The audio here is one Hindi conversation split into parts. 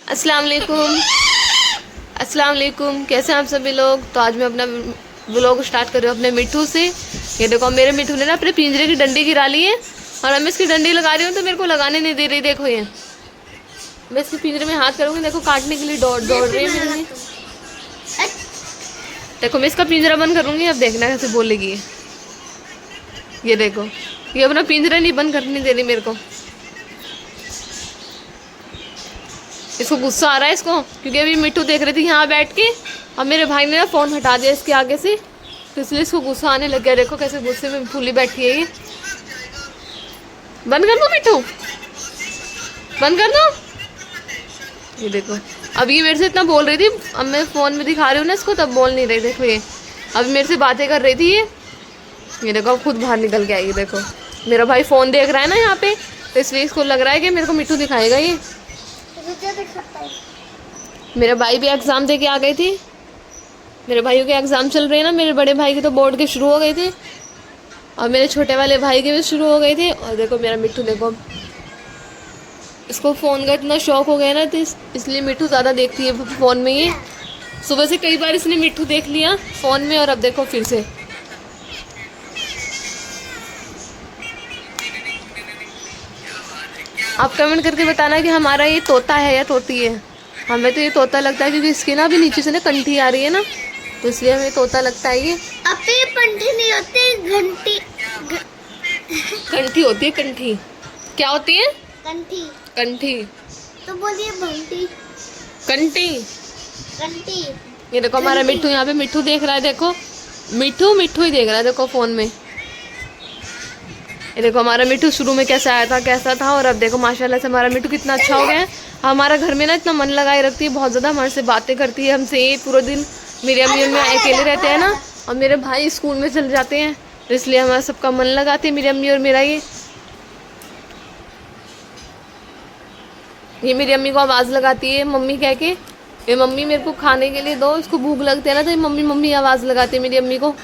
अस्सलाम वालेकुम। अस्सलाम वालेकुम, कैसे हैं आप सभी लोग। तो आज मैं अपना व्लॉग स्टार्ट कर रही हूँ अपने मिट्ठू से। ये देखो मेरे मिट्ठू ने ना अपने पिंजरे की डंडी गिरा ली है और अब मैं इसकी डंडी लगा रही हूँ तो मेरे को लगाने नहीं दे रही। देखो ये मैं इसके पिंजरे में हाथ करूँगी, देखो काटने के लिए दौड़ रही है मेरे लिए। देखो मैं इसका पिंजरा बंद करूँगी, अब देखना कैसे बोलेगी ये देखो ये अपना पिंजरा नहीं बंद करने दे रही मेरे को। इसको गुस्सा आ रहा है इसको, क्योंकि अभी मिट्टू देख रही थी यहाँ बैठ के और मेरे भाई ने ना फ़ोन हटा दिया इसके आगे से, तो इसलिए इसको गुस्सा आने लग गया। देखो कैसे गुस्से में फूली बैठी है ये। बंद कर दो मिट्टू, बंद कर दो। ये देखो अब ये मेरे से इतना बोल रही थी, अब मैं फ़ोन में दिखा रही हूँ ना इसको, तब बोल नहीं रही। देखो ये अभी मेरे से बातें कर रही थी ये देखो खुद बाहर निकल के आई। देखो मेरा भाई फ़ोन देख रहा है ना यहाँ पे, तो इसलिए इसको लग रहा है कि मेरे को मिट्टू दिखाएगा ये। मेरे भाई भी एग्ज़ाम दे के आ गई थी, मेरे भाइयों के एग्ज़ाम चल रहे हैं ना। मेरे बड़े भाई के तो बोर्ड के शुरू हो गए थे और मेरे छोटे वाले भाई के भी शुरू हो गए थे। और देखो मेरा मिट्टू, देखो इसको फ़ोन का इतना शौक हो गया ना, तो इसलिए मिट्टू ज़्यादा देखती है फ़ोन में। ये सुबह से कई बार इसने मिट्टू देख लिया फ़ोन में और अब देखो फिर से। आप कमेंट करके बताना कि हमारा ये तोता है या तोती है। हमें तो ये तोता लगता है क्योंकि इसकी ना अभी नीचे से ना कंठी आ रही है ना, तो इसलिए हमें तोता लगता है ये। अब ये पंठी नहीं होती, घंटी कंठी होती है। कंठी क्या होती है? कंठी। कंठी तो बोलिए घंटी। कंठी। कंठी। ये देखो हमारा मिट्टू यहाँ पे मिट्टू देख रहा है। देखो मिट्टू मिट्टू ही देख रहा है देखो फ़ोन में। ये देखो हमारा मिट्टू शुरू में कैसा आया था कैसा था, और अब देखो माशाल्लाह से हमारा मिट्टू कितना अच्छा हो गया है। हमारा घर में ना इतना मन लगाए रखती है, बहुत ज़्यादा हमारे से बातें करती है हमसे। ये पूरे दिन मेरे अम्मी और मैं अकेले रहते हैं ना, और मेरे भाई स्कूल में चले जाते हैं, तो इसलिए हमारा सबका मन लगाते हैं मेरी अम्मी और मेरा। ये मेरी अम्मी को आवाज़ लगाती है मम्मी कह के। ये मम्मी मेरे को खाने के लिए दो, इसको भूख लगती है ना, तो ये मम्मी मम्मी आवाज़ लगाती है मेरी अम्मी को।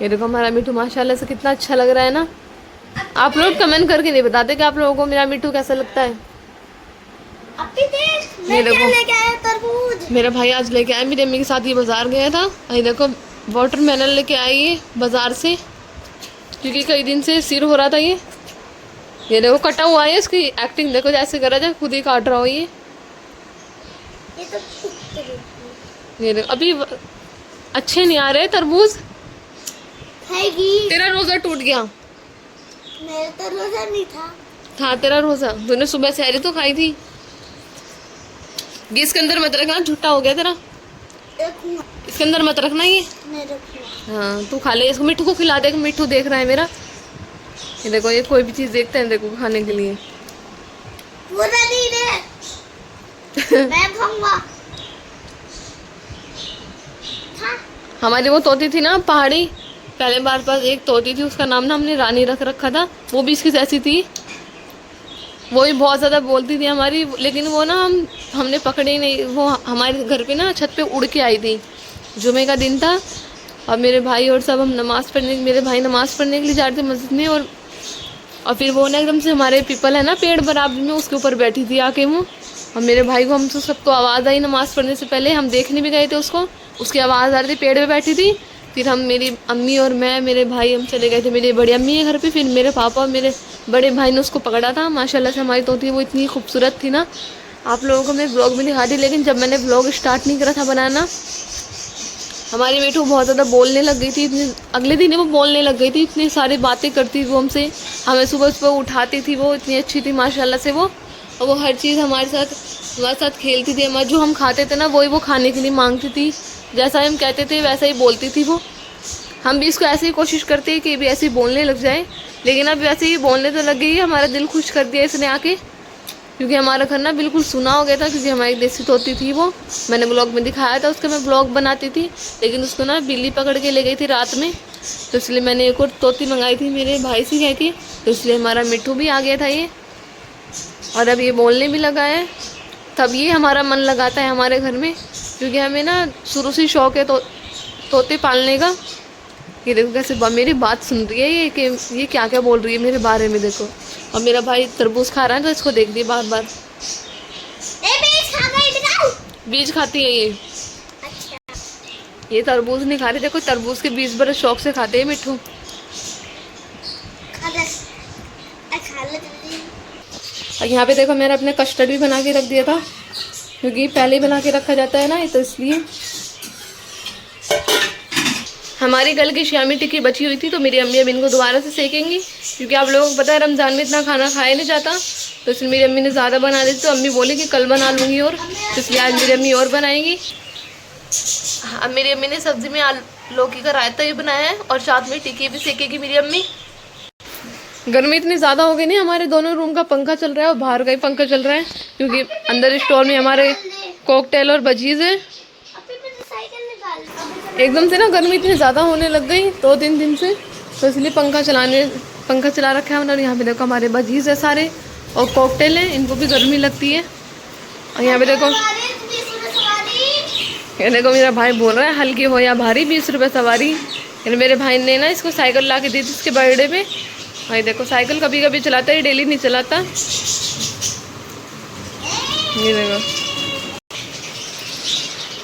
ये देखो हमारा मिट्टू माशाल्लाह से कितना अच्छा लग रहा है ना। आप लोग कमेंट करके नहीं बताते कि आप लोगों को मेरा मिट्टू कैसा लगता है। मैं क्या लेके आया? तरबूज। मेरा भाई आज लेके आया, मेरी अम्मी के साथ ये बाज़ार गया था। ये देखो वाटरमेलन लेके आई है बाज़ार से, क्योंकि कई दिन से सिर हो रहा था ये देखो कटा हुआ है। इसकी एक्टिंग देखो जैसे कर रहा है, खुद ही काट रहा हो ये देखो। अभी अच्छे नहीं आ रहे तरबूज। खाएगी। तेरा रोज़ा टूट गया। मेरा तो रोजा नहीं था तेरा रोज़ा, तूने सुबह सहरी तो खाई थी। ये इसके अंदर मत रखना, झूठा हो गया तेरा। इसके अंदर मत रखना ये। नहीं रखूंगा। हाँ तू खा ले इसको, मिट्टू को खिला दे। मिट्टू देख रहा है मेरा। ये देखो ये कोई भी चीज़ देखते हैं देखो खाने के लिए। पूरा नहीं रे। मैं खाऊंगा। हमारी वो तोती थी ना पहाड़ी, पहले बार पास एक तोती थी, उसका नाम ना हमने रानी रख रखा था। वो भी इसकी जैसी थी, वो भी बहुत ज़्यादा बोलती थी हमारी, लेकिन वो ना हमने पकड़ी नहीं। वो हमारे घर पे ना छत पे उड़ के आई थी। जुमे का दिन था और मेरे भाई और सब हम मेरे भाई नमाज़ पढ़ने के लिए जा रहे थे मस्जिद में, और फिर वो ना एकदम से हमारे पीपल है ना पेड़ बराबर में, उसके ऊपर बैठी थी आके वो। और मेरे भाई को हम तो सबको आवाज़ आई नमाज़ पढ़ने से पहले, हम देखने भी गए थे उसको, उसकी आवाज़ आ रही थी, पेड़ पे बैठी थी। फिर हम मेरी अम्मी और मैं मेरे भाई हम चले गए थे मेरी बड़ी अम्मी के घर पे। फिर मेरे पापा और मेरे बड़े भाई ने उसको पकड़ा था। माशाल्लाह से हमारी तोती वो इतनी खूबसूरत थी ना, आप लोगों को मैं ब्लॉग में दिखा दी, लेकिन जब मैंने ब्लॉग स्टार्ट नहीं करा था बनाना, हमारी मिट्टू बहुत ज़्यादा बोलने लग गई थी। इतनी अगले दिन वो बोलने लग गई थी, इतनी सारी बातें करती थी वो हमसे, हमें सुबह सुबह उठाती थी। वो इतनी अच्छी थी माशाल्लाह से वो, और वो हर चीज़ हमारे साथ खेलती थी। हमारे जो हम खाते थे ना वही वो खाने के लिए मांगती थी, जैसा हम कहते थे वैसा ही बोलती थी वो। हम भी इसको ऐसे ही कोशिश करते हैं कि भी ऐसे ही बोलने लग जाए, लेकिन अब वैसे ही बोलने तो लग गई है। हमारा दिल खुश कर दिया इसने आके, क्योंकि हमारा घर ना बिल्कुल सुना हो गया था, क्योंकि हमारी देसी तोती थी वो। मैंने ब्लॉग में दिखाया था उसका, मैं ब्लॉग बनाती थी, लेकिन उसको ना बिल्ली पकड़ के ले गई थी रात में, तो इसलिए मैंने एक और तोती मंगाई थी मेरे भाई से कह के, तो इसलिए हमारा मिट्टू भी आ गया था ये, और अब ये बोलने भी लगा है। तब ये हमारा मन लगाता है हमारे घर में, क्योंकि हमें ना शुरू से शौक़ है तोते पालने का। ये देखो कैसे मेरी बात सुन रही है ये, कि ये क्या क्या बोल रही है मेरे बारे में। देखो और मेरा भाई तरबूज खा रहा है तो इसको देख दिए बार बार। बीज खा गई, निकाल। बीज खाती है ये। अच्छा। ये तरबूज नहीं खा रही, देखो तरबूज के बीज बड़े शौक से खाते हैं मिट्ठू। खा ले, खा ले जल्दी। और यहाँ पे देखो मैंने अपने कस्टर्ड भी बना के रख दिया था, क्योंकि पहले ही बना के रखा जाता है ना, तो इसलिए। हमारी कल की शामी टिक्की बची हुई थी तो मेरी अम्मी अब इनको दोबारा से सेकेंगी, क्योंकि आप लोगों को पता है रमज़ान में इतना खाना खाया नहीं जाता, तो इसलिए मेरी अम्मी ने ज़्यादा बना दी। तो अम्मी बोली कि कल बना लूँगी, और तो इसलिए आज मेरी अम्मी और बनाएंगी। अब मेरी अम्मी ने सब्ज़ी में लौकी का रायता भी बनाया है और साथ में टिक्की भी सेकेगी मेरी अम्मी। गर्मी इतनी ज़्यादा हो गई नहीं, हमारे दोनों रूम का पंखा चल रहा है और बाहर का ही पंखा चल रहा है, क्योंकि अंदर स्टोर में हमारे कॉकटेल और बजीज है। एकदम से ना गर्मी इतनी ज़्यादा होने लग गई 2-3 दिन से, तो इसलिए पंखा चला रखा है। और यहाँ पे देखो हमारे बजीज है सारे और कॉकटेल है, इनको भी गर्मी लगती है। और यहाँ पे देखो, ये देखो मेरा भाई बोल रहा है हल्की हो या भारी 20 रुपये सवारी। यानी मेरे भाई ने ना इसको साइकिल ला के दी थी इसके बर्थडे पे। भाई देखो साइकिल कभी कभी चलाता है, डेली नहीं चलाता। ये देखो,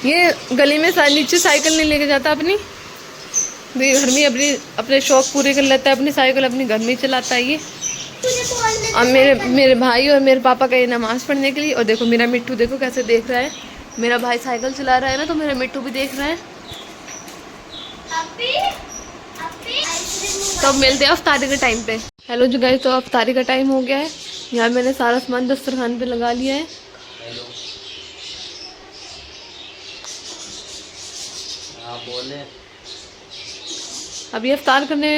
ये गली में नीचे साइकिल नहीं लेके जाता अपनी, घर में अपने शौक पूरे कर लेता है, अपनी साइकिल अपनी घर में चलाता है ये। और मेरे भाई और मेरे पापा गए नमाज पढ़ने के लिए। और देखो मेरा मिट्टू देखो कैसे देख रहा है, मेरा भाई साइकिल चला रहा है ना, तो मेरा मिट्टू भी देख रहा है। तो अब मिलते हैं अफ्तारी के टाइम पे। हेलो जी गाइस, तो अफ्तारी का टाइम हो गया है। यहाँ मैंने सारा सामान दस्तरखान पे लगा लिया है। बोले अभी अफ्तार करने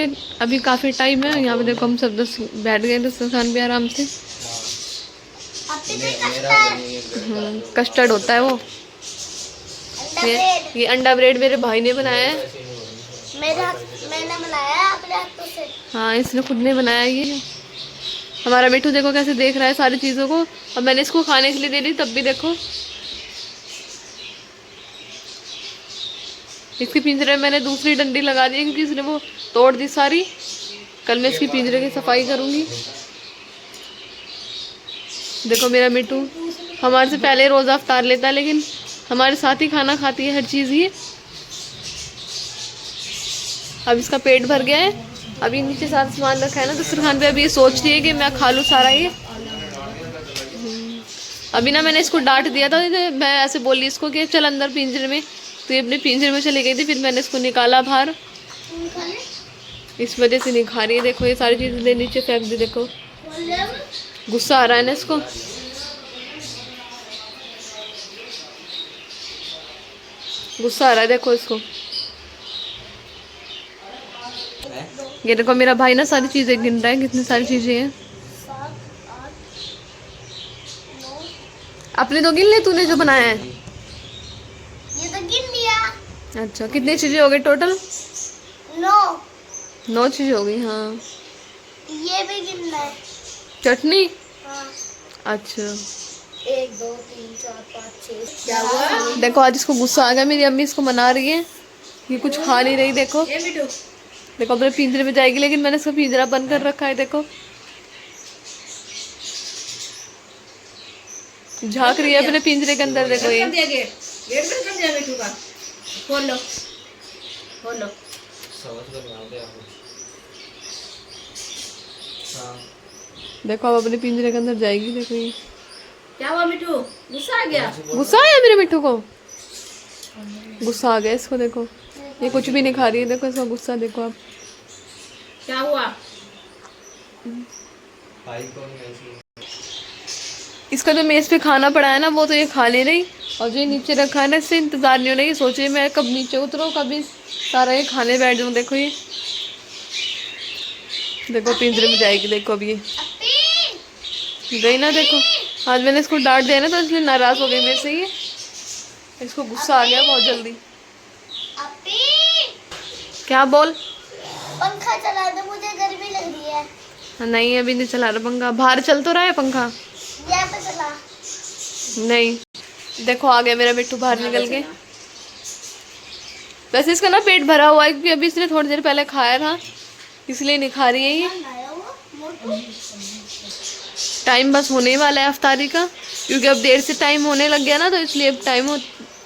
अभी काफ़ी टाइम है। यहाँ पे देखो हम सब बैठ गए दस्तरखान पे आराम से। कस्टर्ड होता है वो। ये अंडा ब्रेड मेरे भाई ने बनाया है। मैंने बनाया अपने हाथों से। हाँ, इसने खुद ने बनाया ये। हमारा मिट्टू देखो कैसे देख रहा है सारी चीज़ों को, और मैंने इसको खाने के लिए दे दी तब भी देखो। इसके पिंजरे में मैंने दूसरी डंडी लगा दी क्योंकि इसने वो तोड़ दी सारी। कल मैं इसकी पिंजरे की सफाई करूँगी। देखो मेरा मिट्टू हमारे से पहले रोज़ा अफ्तार लेता है, लेकिन हमारे साथ ही खाना खाती है हर चीज़ ये। अब इसका पेट भर गया है। अभी नीचे सारा सामान रखा है ना दस्तरखान पे, अभी ये सोच रही है कि मैं खा लूँ सारा ये। अभी ना मैंने इसको डांट दिया था, मैं ऐसे बोली इसको कि चल अंदर पिंजरे में, तो ये अपने पिंजरे में चली गई थी। फिर मैंने इसको निकाला बाहर, इस वजह से नहीं खा रही है। देखो ये सारी चीज़ें नीचे फेंक दी। देखो गुस्सा आ रहा है ना इसको। गुस्सा आ रहा है देखो इसको। ये देखो मेरा भाई ना सारी चीज़ें गिन रहा है, कितनी सारी चीज़ें हैं। अपने तो गिन ले, तूने जो बनाया है। ये तो गिन लिया। अच्छा, कितनी चीज़ें हो गई टोटल? 9 चीज़ें हो गई। हाँ, ये भी गिनना है। चटनी। हाँ। अच्छा, 1 2 3 4 5 6। क्या हुआ? देखो आज इसको गुस्सा आ गया, मेरी अम्मी इसको मना रही है, ये कुछ खा नहीं रही। देखो देखो अपने पिंजरे में जाएगी, लेकिन मैंने इसका पिंजरा बंद कर रखा है। देखो झांक रही है अपने पिंजरे के अंदर। देखो ये खोलो। देखो अब अपने पिंजरे के अंदर जाएगी। देखो ये क्या हुआ मिठू? गुस्सा आ गया? गुस्सा आया मेरे मिट्टू को, गुस्सा आ गया इसको। देखो ये कुछ भी नहीं खा रही है। देखो इसका गुस्सा देखो आप। क्या हुआ? इसका जो मेज पे खाना पड़ा है ना, वो तो ये खा ले रही, और जो ये नीचे रखा है ना, इससे इंतजार नहीं हो रहा। ये सोच रही मैं कब नीचे उतरूँ, कभी सारा ये खाने बैठ जाऊँ। देखो ये देखो पिंजरे में जाएगी। देखो अब ये गई ना। देखो आज मैंने इसको डांट दिया ना, तो इसलिए नाराज हो गई मेरे से ये। इसको गुस्सा आ गया बहुत जल्दी। क्या बोल? पंखा चला दो, मुझे गर्मी लग रही है। नहीं अभी नहीं चला रहा पंखा, बाहर चल तो रहा है पंखा। यहाँ पे चला। नहीं, देखो आ गया मेरा मिट्टू बाहर निकल के। वैसे इसका ना पेट भरा हुआ है, क्योंकि अभी इसने थोड़ी देर पहले खाया था, इसलिए नहीं खा रही है ये। टाइम बस होने वाला है अफ्तारी का, क्योंकि अब देर से टाइम होने लग गया ना, तो इसलिए अब टाइम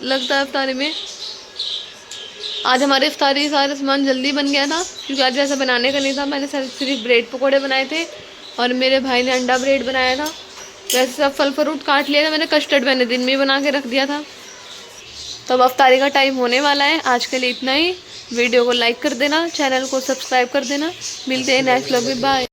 लगता है अफ्तारी में। आज हमारे इफ्तारी सारा सामान जल्दी बन गया था, क्योंकि आज ऐसा बनाने का नहीं था। मैंने सिर्फ ब्रेड पकोड़े बनाए थे और मेरे भाई ने अंडा ब्रेड बनाया था। वैसे सब फल फ्रूट काट लिया था मैंने, कस्टर्ड मैंने दिन में ही बना के रख दिया था। तो अब अफ्तारी का टाइम होने वाला है। आज के लिए इतना ही। वीडियो को लाइक कर देना, चैनल को सब्सक्राइब कर देना। मिलते हैं नेक्स्ट व्लॉग में, बाय।